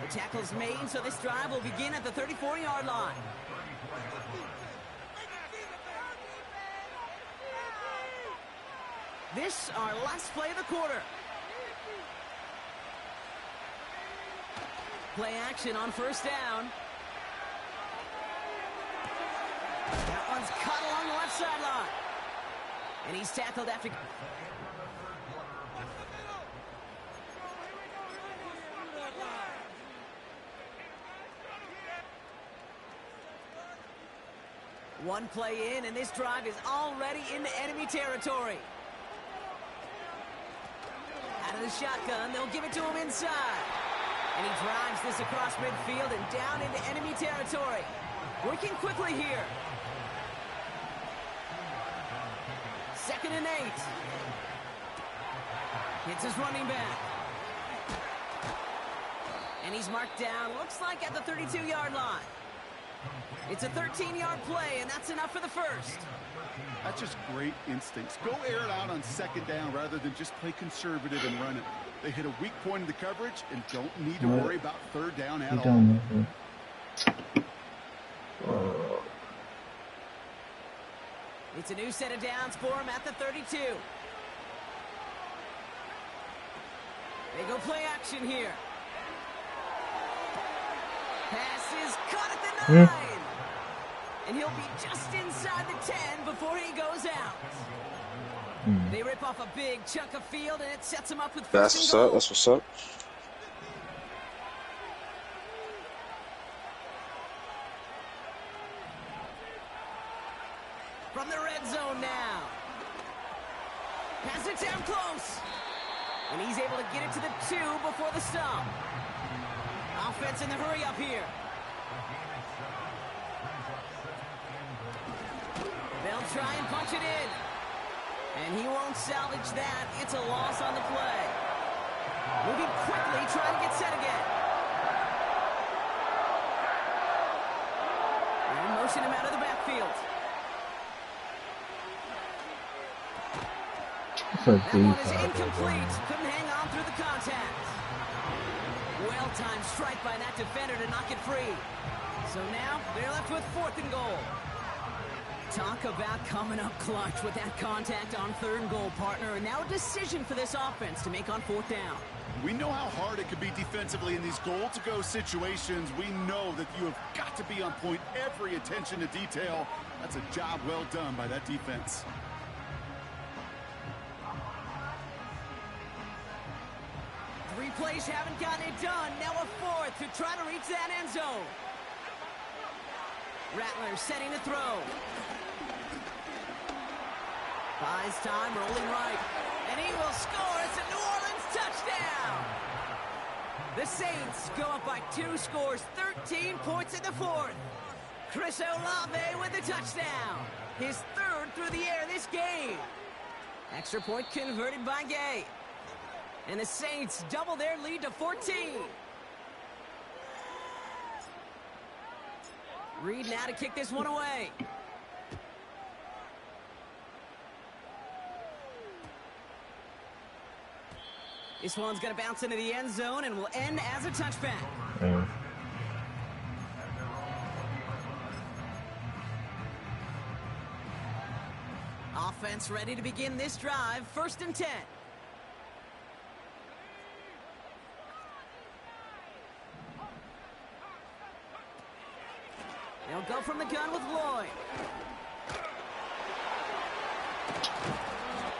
The tackle's made, so this drive will begin at the 34-yard line. This our last play of the quarter. Play action on 1st down. That one's cut along the left sideline. And he's tackled after... One play in, and this drive is already into enemy territory. Out of the shotgun, they'll give it to him inside. And he drives this across midfield and down into enemy territory. Working quickly here. 2nd and 8. Hits his running back. And he's marked down, looks like at the 32-yard line. It's a 13-yard play, and that's enough for the first. That's just great instincts. Go air it out on second down rather than just play conservative and run it. They hit a weak point in the coverage and don't need to worry about third down at all. It's a new set of downs for him at the 32. They go play action here. Pass is caught at the 9. And he'll be just inside the 10 before he goes out. They rip off a big chunk of field, and it sets him up with first and goal. That's what's up. From the red zone now. Pass it down close. And he's able to get it to the 2 before the stop. Offense in the hurry up here. They'll try and punch it in. And he won't salvage that. It's a loss on the play. Moving quickly, trying to get set again. And motion him out of the backfield. That one is incomplete. Couldn't hang on through the contact. Well-timed strike by that defender to knock it free. So now they're left with 4th and goal. Talk about coming up clutch with that contact on 3rd and goal, partner. And now a decision for this offense to make on 4th down. We know how hard it can be defensively in these goal-to-go situations. We know that you have got to be on point. Every attention to detail. That's a job well done by that defense. Three plays haven't gotten it done. Now a 4th to try to reach that end zone. Rattler setting to throw. Buys time, rolling right. And he will score. It's a New Orleans touchdown. The Saints go up by 2 scores, 13 points in the 4th. Chris Olave with the touchdown. His 3rd through the air this game. Extra point converted by Gay. And the Saints double their lead to 14. Reed now to kick this one away. This one's going to bounce into the end zone and will end as a touchback. Offense ready to begin this drive. 1st and 10. They'll go from the gun with Lloyd.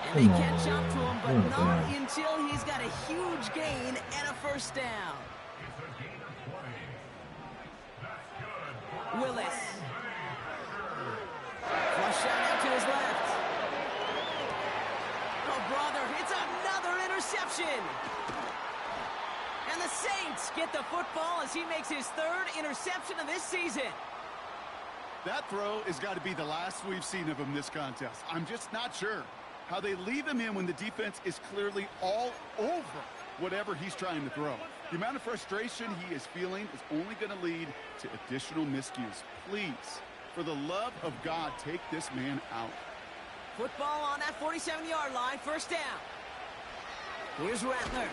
And they catch up to him, but not until he's got a huge gain and a 1st down. Willis. Flush shot out to his left. Oh, brother, it's another interception. And the Saints get the football as he makes his 3rd interception of this season. That throw has got to be the last we've seen of him this contest. I'm just not sure how they leave him in when the defense is clearly all over whatever he's trying to throw. The amount of frustration he is feeling is only going to lead to additional miscues. Please, for the love of God, take this man out. Football on that 47-yard line, 1st down. Here's Rattler.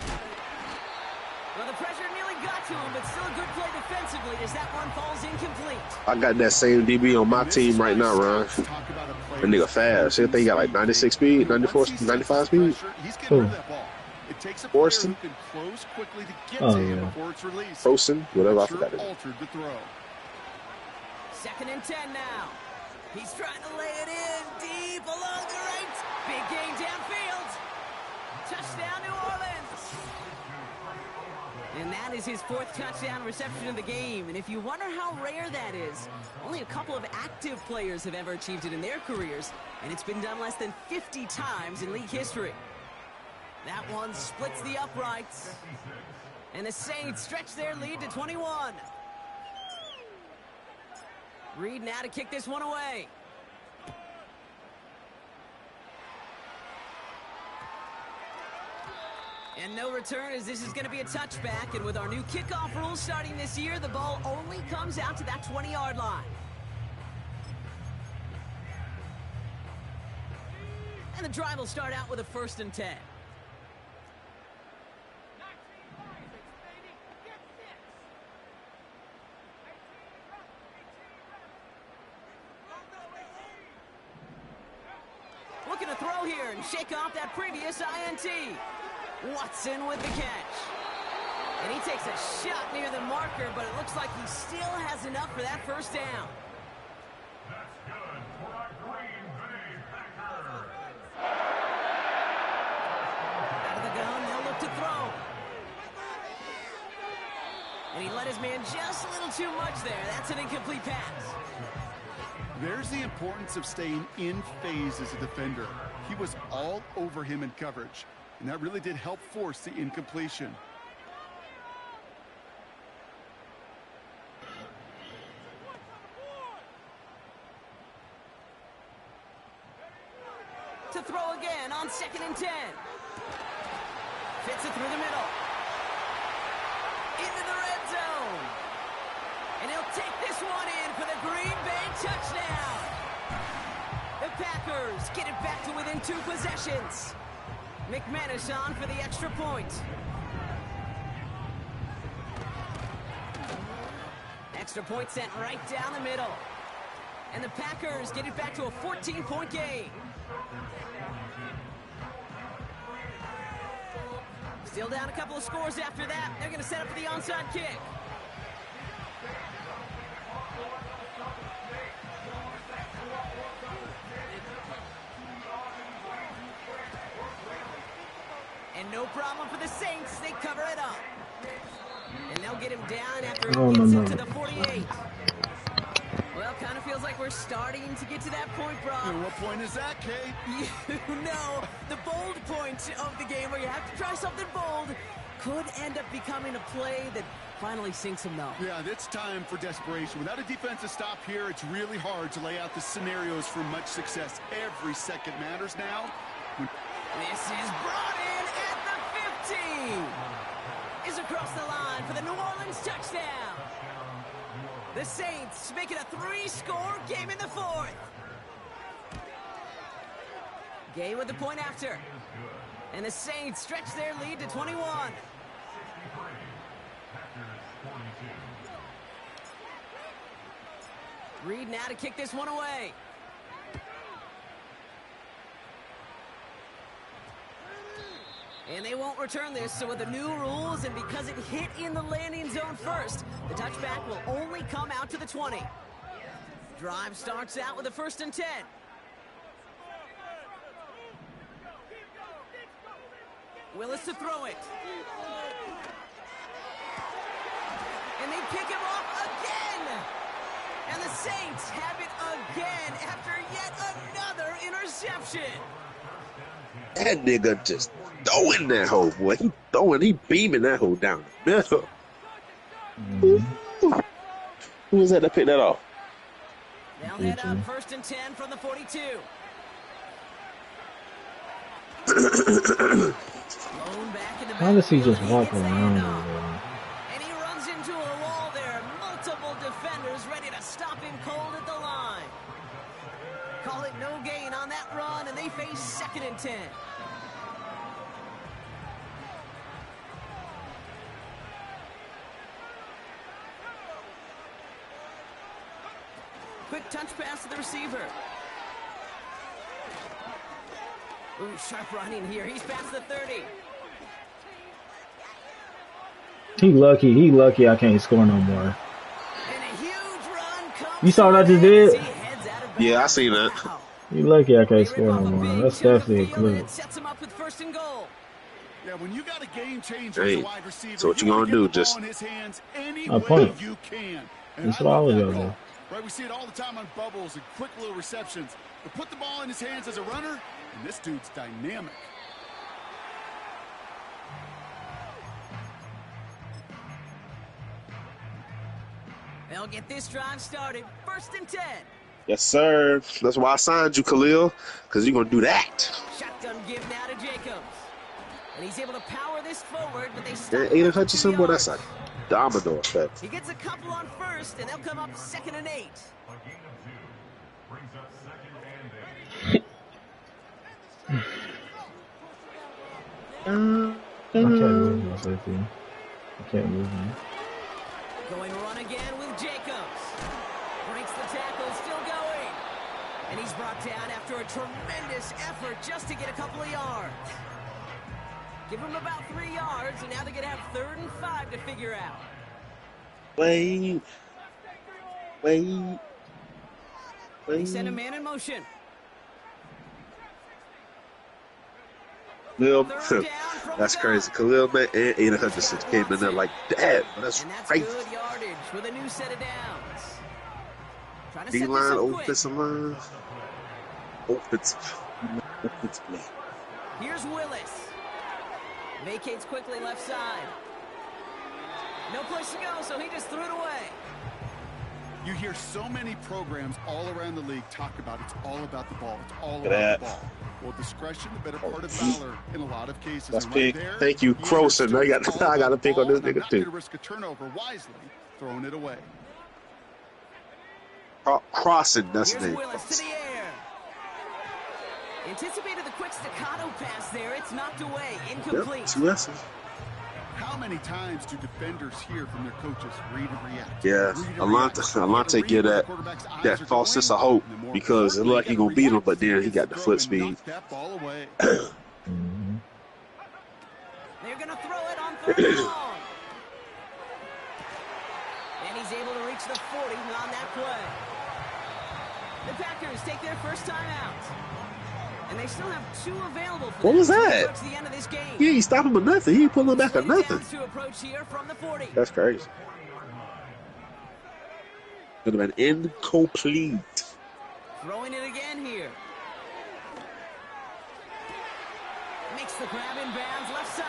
Well, the pressure nearly got to him, but still a good play defensively as that one falls incomplete. I got that same DB on my team right now, Ron. That nigga fast. I think he got like 96 speed, 94, 95 speed. Forston? Oh, yeah. Frosten, whatever, I forgot it. 2nd and 10 now. He's trying to lay it in deep along the right. Big gain downfield. Touchdown, New Orleans. And that is his 4th touchdown reception of the game. And if you wonder how rare that is, only a couple of active players have ever achieved it in their careers, and it's been done less than 50 times in league history. That one splits the uprights. And the Saints stretch their lead to 21. Reed now to kick this one away. And no return as this is going to be a touchback. And with our new kickoff rules starting this year, the ball only comes out to that 20-yard line. And the drive will start out with a 1st and 10. Looking to throw here and shake off that previous INT. Watson with the catch. And he takes a shot near the marker, but it looks like he still has enough for that 1st down. That's good for a Green Bay Packer. Out of the gun, they'll look to throw. And he let his man just a little too much there. That's an incomplete pass. There's the importance of staying in phase as a defender. He was all over him in coverage, and that really did help force the incompletion. To throw again on 2nd and 10. Fits it through the middle. Into the red zone. And he'll take this one in for the Green Bay touchdown. The Packers get it back to within 2 possessions. McManus on for the extra point. Extra point sent right down the middle. And the Packers get it back to a 14-point game. Still down a couple of scores after that. They're going to set up for the onside kick. And no problem for the Saints. They cover it up. And they'll get him down after he gets into the 48. Well, kind of feels like we're starting to get to that point, Brock. And what point is that, Kate? You know, the bold point of the game where you have to try something bold could end up becoming a play that finally sinks him, though. Yeah, it's time for desperation. Without a defensive stop here, it's really hard to lay out the scenarios for much success. Every second matters now. This is brought in at the 15. Is across the line for the New Orleans touchdown. The Saints make it a 3-score game in the 4th. Game with the point after. And the Saints stretch their lead to 21. Reed now to kick this one away. And they won't return this, so with the new rules and because it hit in the landing zone first, the touchback will only come out to the 20. Drive starts out with a 1st and 10. Willis to throw it. And they pick him off again. And the Saints have it again after yet another interception. That nigga just throwing that hole, boy. He beaming that hole down the middle. Who was that to pick that off? They'll head up 1st and 10 from the 42. How does he just walk around? And he runs into a wall there. Multiple defenders ready to stop him cold at the line. Call it no gain on that run, and they face 2nd and 10. Quick touch pass to the receiver. Ooh, sharp running here. He's past the 30. He lucky I can't score no more. And a huge run comes. You saw what I just did? Yeah, I seen that. He lucky I can't score no more. That's definitely a clue. Sets him up with 1st and goal. Yeah, when you got a game changer Hey, as a wide receiver, so what you gonna do? Just punt. you can. That's what I always do. Right, we see it all the time on bubbles and quick little receptions. But put the ball in his hands as a runner, and this dude's dynamic. They'll get this drive started. 1st and 10. Yes, sir. That's why I signed you, Khalil, because you're going to do that. Shotgun give now to Jacobs. And he's able to power this forward, but they stop. That Aiden Hutchinson, boy, that's a domino effect. He gets a couple on 1st, and they'll come up 2nd and 8. A gain of 2 brings up 2nd and 8. I can't move my safety. I can't move him. Going run again with Jacobs. Breaks the tackle, still going. And he's brought down after a tremendous effort just to get a couple of yards. Give him about 3 yards, and now they're going to have 3rd and 5 to figure out. Wait. They send a man in motion. Khalil, that's crazy. Khalil Mack and Aiden Hutchinson came in there like that. That's crazy. Good yardage with a new set of downs. D-line, offensive line. Offensive play. Here's Willis. Vacates quickly left side. No place to go, so he just threw it away. You hear so many programs all around the league talk about it's all about the ball. It's all Look about at the that. ball. Well, discretion, the better part of valor in a lot of cases. That's and big. there, Thank you, he Croson. I got to pick on this ball, and I'm nigga not too. gonna risk a turnover wisely, throwing it away. Crossing, that's the Here's name. Willis to the air. Anticipated the quick staccato pass there. It's knocked away. Incomplete. Yep, 2 S's. How many times do defenders hear from their coaches, read and react? Yeah, Alontae get that false sense of hope because it looked like he gonna beat him, but then he got the foot speed. That ball away. Mm-hmm. They're going to throw it on 3rd and long. And he's able to reach the 40 on that play. The Packers take their first time out. And they still have 2 available for What was them that? towards the end of this game. He ain't stopping him or nothing. He ain't pulling him back or nothing. Downs to approach here from the 40. That's crazy. Could have been incomplete. Throwing it again here. Makes the grab in bounds left side.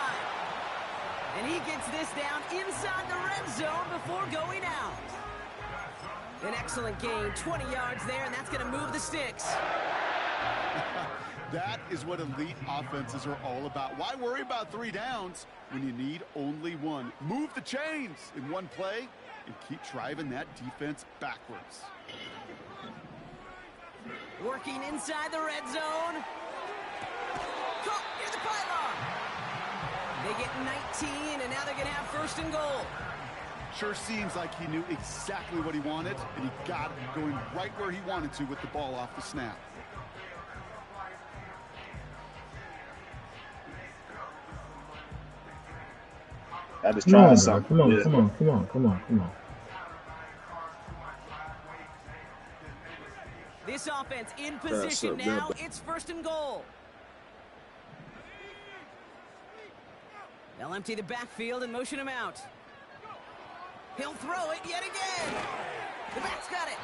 And he gets this down inside the red zone before going out. An excellent gain, 20 yards there, and that's going to move the sticks. That is what elite offenses are all about. Why worry about 3 downs when you need only 1? Move the chains in one play and keep driving that defense backwards. Working inside the red zone. Caught near the pylon. They get 19, and now they're going to have 1st and goal. Sure seems like he knew exactly what he wanted, and he got it going right where he wanted to with the ball off the snap. I just Come on, tried bro. something. Come on, Yeah. come on. This offense in position something now. up. It's 1st and goal. They'll empty the backfield and motion him out. He'll throw it yet again. The back's got it.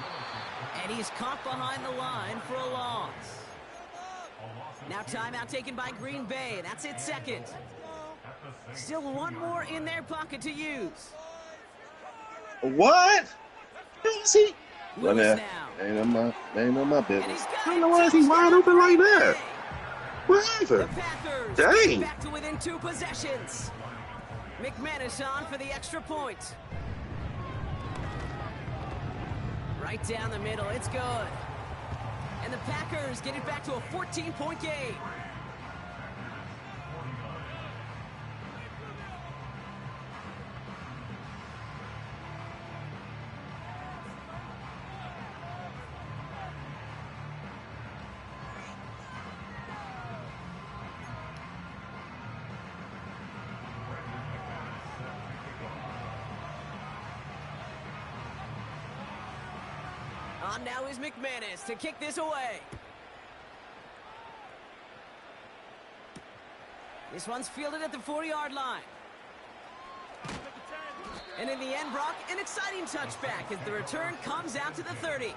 And he's caught behind the line for a loss. Now timeout taken by Green Bay. That's its 2nd. Still 1 more in their pocket to use. What? Is he? Willis That now. ain't on my And business. he's got I don't it. know why is he wide open like that. Touchdown. What The happened? Packers Dang. get back to within 2 possessions. McManus on for the extra point. Right down the middle, it's good. And the Packers get it back to a 14-point game. On now is McManus to kick this away. This one's fielded at the 40-yard line. And in the end, Brock, an exciting touchback as the return comes out to the 30.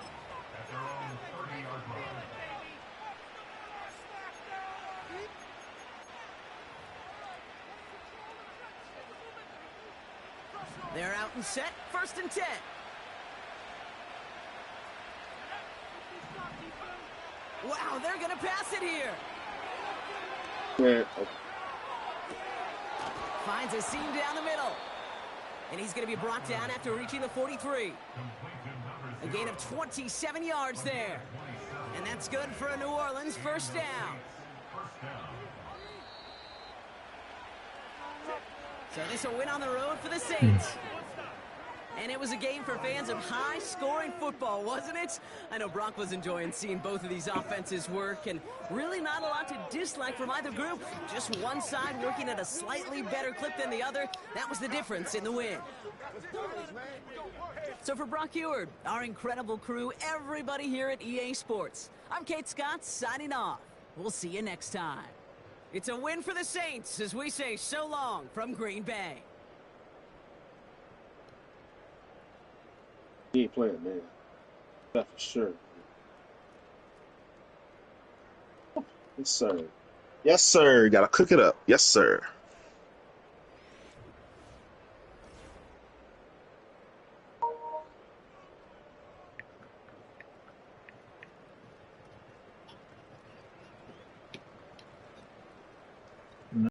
They're out and set, 1st and 10. Wow, they're going to pass it here. Finds a seam down the middle. And he's going to be brought down after reaching the 43. A gain of 27 yards there. And that's good for a New Orleans 1st down. So this a win on the road for the Saints. And it was a game for fans of high-scoring football, wasn't it? I know Brock was enjoying seeing both of these offenses work, and really not a lot to dislike from either group. Just one side working at a slightly better clip than the other. That was the difference in the win. So for Brock Huard, our incredible crew, everybody here at EA Sports, I'm Kate Scott signing off. We'll see you next time. It's a win for the Saints as we say so long from Green Bay. He ain't playing, man. That's for sure. Yes, sir. Yes, sir. Gotta cook it up. Yes, sir.